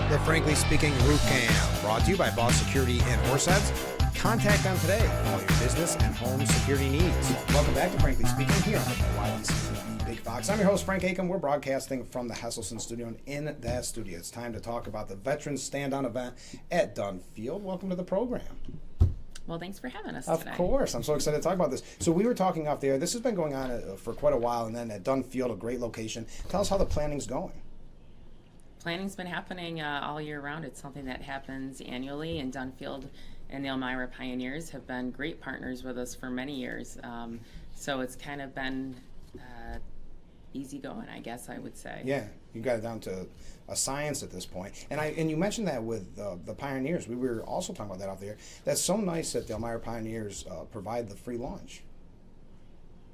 The Frankly Speaking Roof Cam, brought to you by Boss Security in Horseheads. Contact them today for all your business and home security needs. Welcome back to Frankly Speaking here on the YBCB Big Fox. I'm your host, Frank Acomb. We're broadcasting from the Hesselson studio, and in that studio, it's time to talk about the Veterans Stand-On event at Dunn Field. Welcome to the program. Well, thanks for having us today. Of course. I'm so excited to talk about this. So we were talking off the air. This has been going on for quite a while, and then at Dunn Field, a great location. Tell us how the planning's going. Planning's been happening all year round. It's something that happens annually, and Dunn Field and the Elmira Pioneers have been great partners with us for many years. So it's kind of been easy going, I guess I would say. Yeah, you got it down to a science at this point. And you mentioned that with the Pioneers. We were also talking about that out there. That's so nice that the Elmira Pioneers provide the free lunch.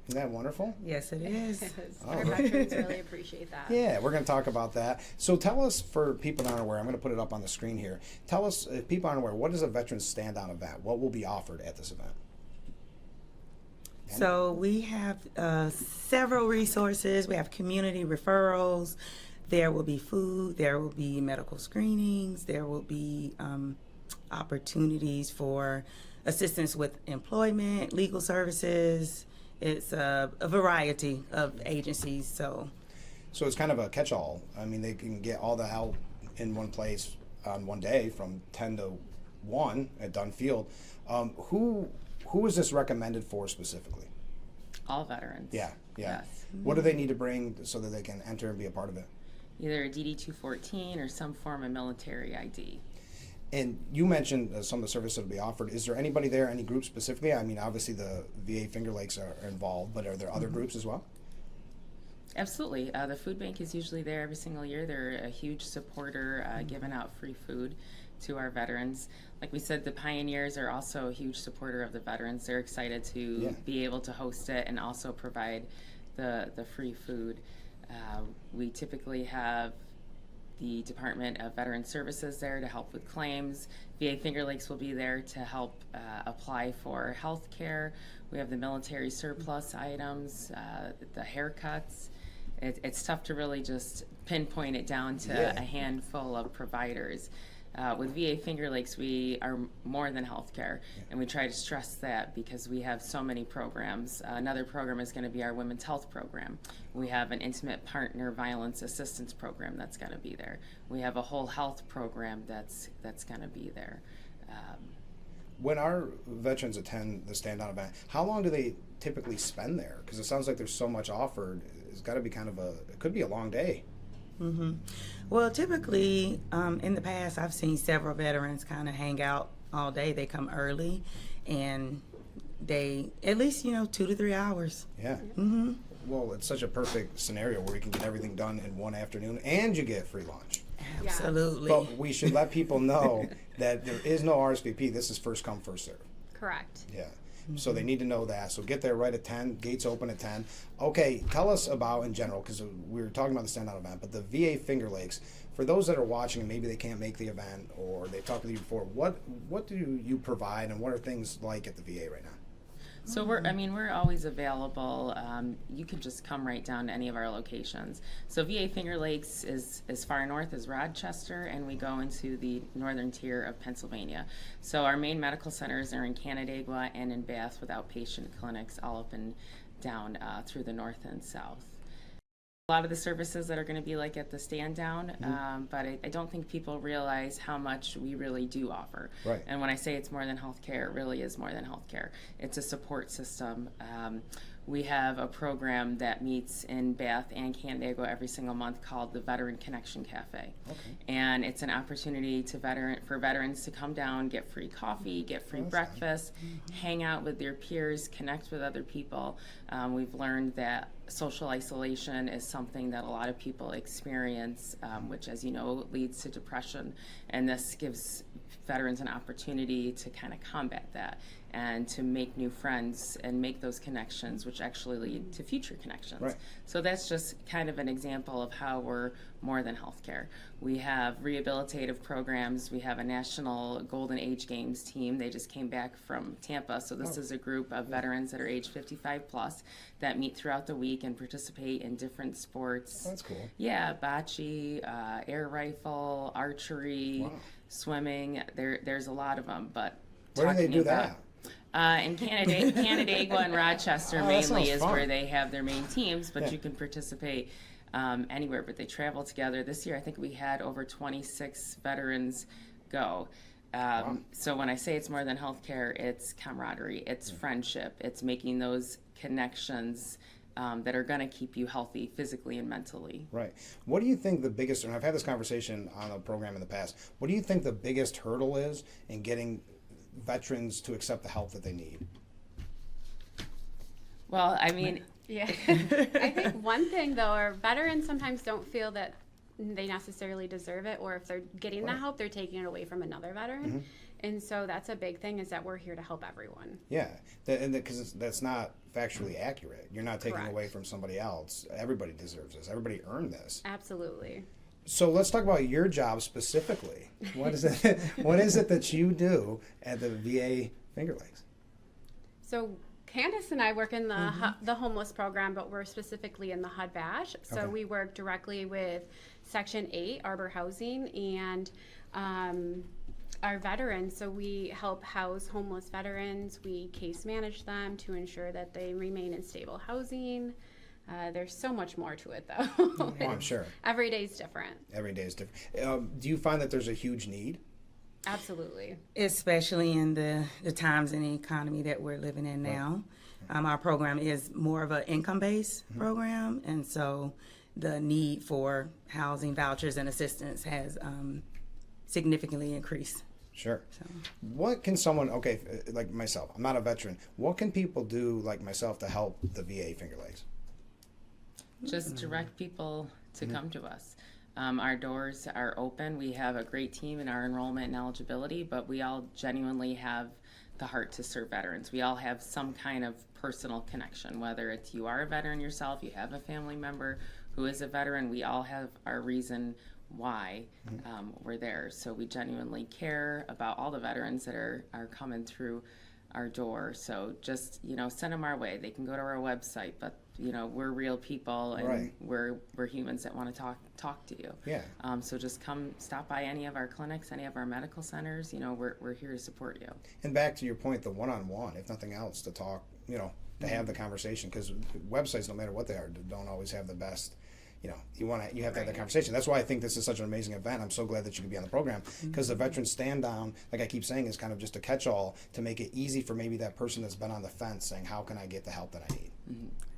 Isn't that wonderful? Yes, it is. Our veterans really appreciate that. Yeah, we're going to talk about that. So tell us, for people that aren't aware, I'm going to put it up on the screen here. Tell us, if people aren't aware, what is a Veterans Stand-On event? What will be offered at this event? So we have several resources. We have community referrals. There will be food. There will be medical screenings. There will be opportunities for assistance with employment, legal services. It's a variety of agencies. So it's kind of a catch-all. I mean, they can get all the help in one place on one day from 10 to 1 at Dunn Field. Who is this recommended for specifically? All veterans. Yeah. Yes. What do they need to bring so that they can enter and be a part of it? Either a DD-214 or some form of military ID. And you mentioned some of the services that will be offered. Is there anybody there, any group specifically? I mean, obviously the VA Finger Lakes are involved, but are there other groups as well? Absolutely. The food bank is usually there every single year. They're a huge supporter, giving out free food to our veterans. Like we said, the Pioneers are also a huge supporter of the veterans. They're excited to be able to host it and also provide the free food. We typically have the Department of Veteran Services there to help with claims. VA Finger Lakes will be there to help apply for health care. We have the military surplus items, the haircuts. It's tough to really just pinpoint it down to a handful of providers. With VA Finger Lakes, we are more than healthcare, and we try to stress that because we have so many programs. Another program is going to be our women's health program. We have an intimate partner violence assistance program that's going to be there. We have a whole health program that's going to be there. When our veterans attend the stand-on event, how long do they typically spend there? Because it sounds like there's so much offered. It's got to be it could be a long day. Mm-hmm. Well, typically, in the past, I've seen several veterans kind of hang out all day. They come early, and they, at least, 2 to 3 hours. Yeah. Mm-hmm. Well, it's such a perfect scenario where you can get everything done in one afternoon, and you get free lunch. Absolutely. But we should let people know that there is no RSVP. This is first come, first serve. Correct. Yeah. So they need to know that. So get there right at 10. Gates open at 10. Okay, tell us about, in general, because we were talking about the stand-out event, but the VA Finger Lakes, for those that are watching and maybe they can't make the event or they've talked with you before, what do you provide and what are things like at the VA right now? So we're always available. You can just come right down to any of our locations. So VA Finger Lakes is as far north as Rochester, and we go into the northern tier of Pennsylvania. So our main medical centers are in Canandaigua and in Bath with outpatient clinics all up and down through the north and south. A lot of the services that are going to be like at the stand down, but I don't think people realize how much we really do offer. Right. And when I say it's more than healthcare, it really is more than healthcare. It's a support system. We have a program that meets in Bath and Candidago every single month called the Veteran Connection Cafe. Okay. And it's an opportunity for veterans to come down, get free coffee, get free breakfast, hang out with their peers, connect with other people. We've learned that social isolation is something that a lot of people experience, which, as you know, leads to depression. And this gives veterans an opportunity to kind of combat that. and to make new friends and make those connections, which actually lead to future connections. Right. So that's just kind of an example of how we're more than healthcare. We have rehabilitative programs. We have a national Golden Age Games team. They just came back from Tampa. So this is a group of veterans that are age 55 plus that meet throughout the week and participate in different sports. That's cool. Yeah, bocce, air rifle, archery, swimming. There's a lot of them, but Where do they do that? In Canandaigua and Rochester Oh, that mainly sounds is fun. where they have their main teams, but Yeah. you can participate anywhere. But they travel together. This year, I think we had over 26 veterans go. So when I say it's more than healthcare, it's camaraderie, it's friendship, it's making those connections that are going to keep you healthy physically and mentally. Right. What do you think the biggest, and I've had this conversation on a program in the past, what do you think the biggest hurdle is in getting veterans to accept the help that they need? Well, I mean, Yeah. I think one thing, though, our veterans sometimes don't feel that they necessarily deserve it, or if they're getting that help, they're taking it away from another veteran. And so that's a big thing, is that we're here to help everyone. Yeah, because that's not factually accurate. You're not taking Correct. away from somebody else. Everybody deserves this. Everybody earned this. Absolutely. So let's talk about your job specifically. What is it? What is it that you do at the VA Finger Lakes? So Candice and I work in the homeless program, but we're specifically in the HUD badge. So Okay. we work directly with Section 8, Arbor Housing, and our veterans. So we help house homeless veterans. We case manage them to ensure that they remain in stable housing. There's so much more to it, though. Oh, I'm sure. Every day's different. Every day is different. Do you find that there's a huge need? Absolutely. Especially in the times in the economy that we're living in now. Our program is more of an income-based program, and so the need for housing vouchers and assistance has significantly increased. Sure. So. What can someone, like myself, I'm not a veteran, what can people do like myself to help the VA Finger Lakes? just direct people to come to us. Our doors are open. We have a great team in our enrollment and eligibility, but we all genuinely have the heart to serve veterans. We all have some kind of personal connection, whether it's you are a veteran yourself, you have a family member who is a veteran, we all have our reason why we're there. So we genuinely care about all the veterans that are coming through our door. So just, send them our way. They can go to our website, but we're real people, and Right. we're humans that want to talk to you. Yeah. So just stop by any of our clinics, any of our medical centers. We're here to support you. And back to your point, the one-on-one, if nothing else, to talk, to have the conversation, because websites, no matter what they are, don't always have the best. You have to have that conversation. That's why I think this is such an amazing event. I'm so glad that you could be on the program, because the veteran stand down, like I keep saying, is kind of just a catch-all to make it easy for maybe that person that's been on the fence saying, how can I get the help that I need?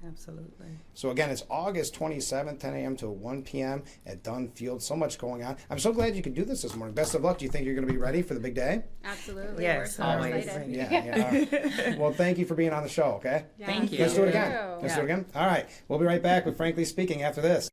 Absolutely. So again, it's August 27th, 10 a.m. to 1 p.m. at Dunn Field. So much going on. I'm so glad you could do this morning. Best of luck. Do you think you're going to be ready for the big day? Absolutely. Yes, We're so always. excited. Yeah. All right. Well, thank you for being on the show, okay? Yeah, Thank you. Let's do it again. Thank you. Let's do it again. All right. We'll be right back with Frankly Speaking after this.